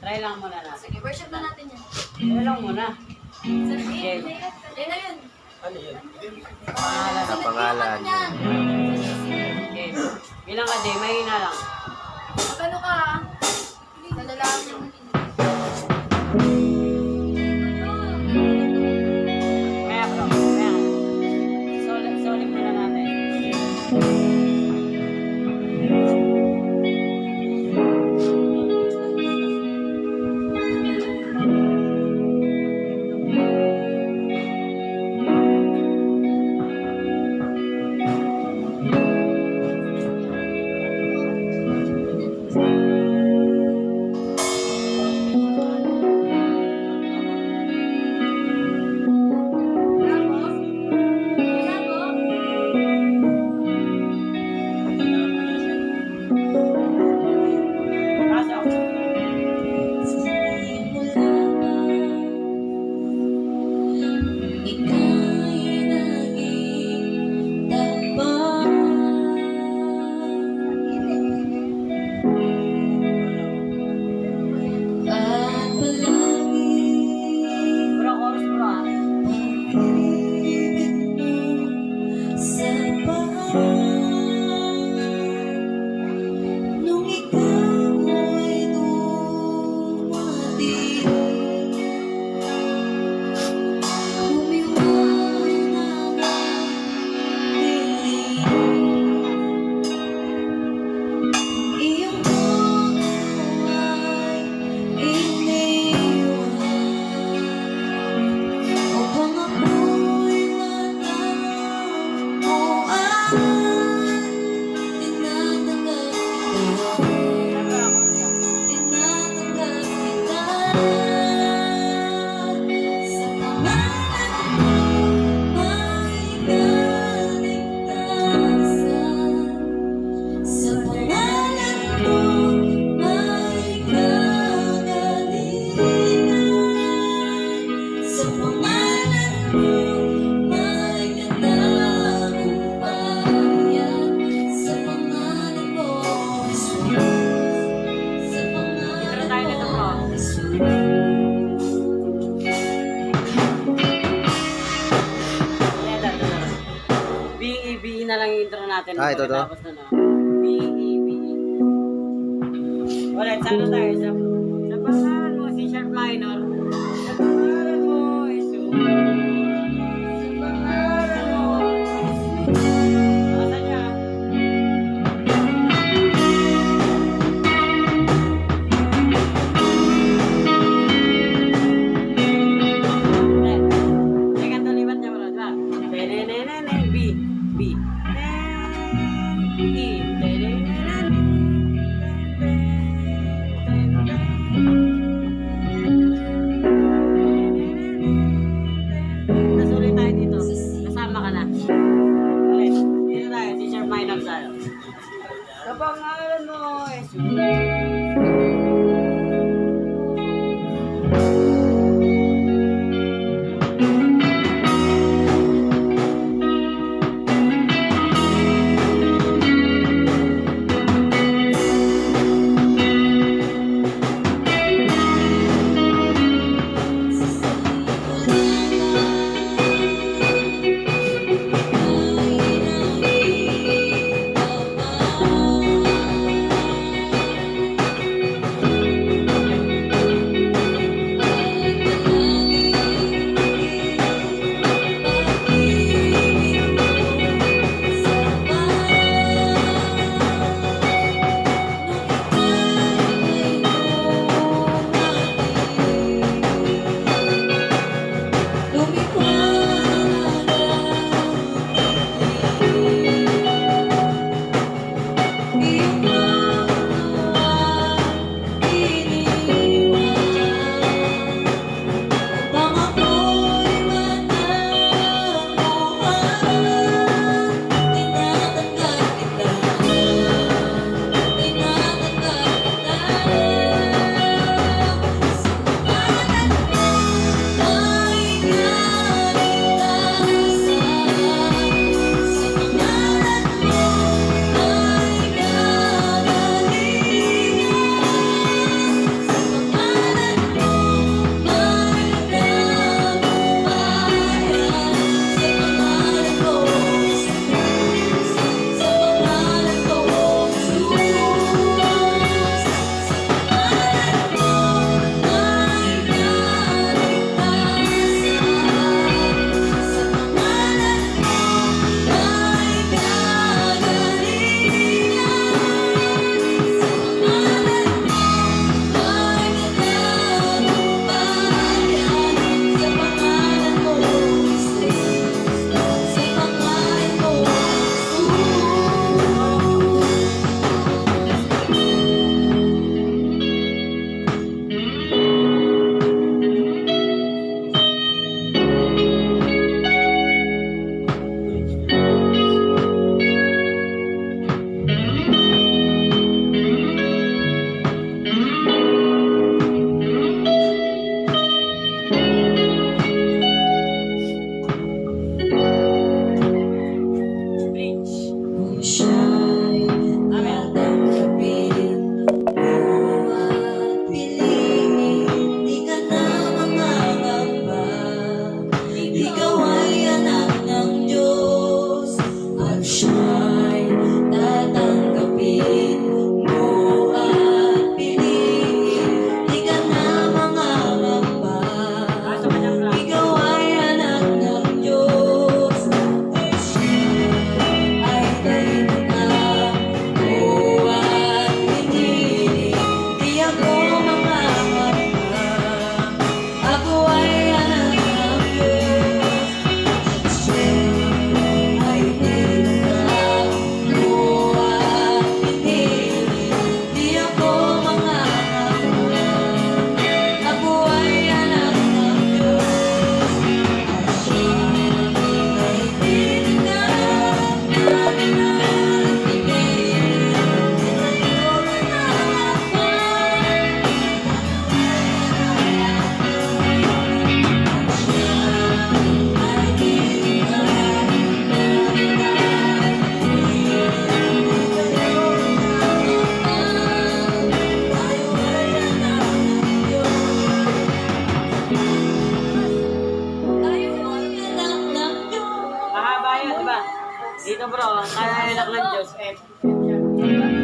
Try lang muna natin. Sige, worship na natin yan. Try lang muna. Sige. Yan na yun. Ano yun? Pangalan. Sa pangalan. Okay. Bilang ka, Jay. Mahina lang. Magano ka ha? Sa lalaki. Kaya bro. Kaya. Solid muna natin. Pasok. Bro, chorus bro ah. Nung ikaw ay dumating, lumiwanag ang dilim. Iyong puso ay iniwan upang ako'y matagpuan. Tinatanggap kita, tinatanggap kita. Sa pangalan mo may kaligtasan. Sa pangalan mo may kagalingan. Sa pangalan mo may katagumpayan. Sa pangalan mo, Jesus. Sa pangalan tayo nito, bro. mo, Jesus. Yan, ito na. B-E-B-E na lang yung intro natin. Ito. Pagkatapos na, no? B-E-B-E. Alright, sana tayo sa pangalan mo, C sharp minor. Sa pangalan mo, Jesus. Sa pangalan mo, Jesus. Basta niya. Teka, tulipat niya bro, diba? Tenenenenen, B, B. E, tenenenen. Nasulit tayo dito. Kasama ka na. Ulit. Dito tayo. C sharp minor tayo. Sa pangalan mo, Jesus. Dito bro, kaya lang ng Diyos. F.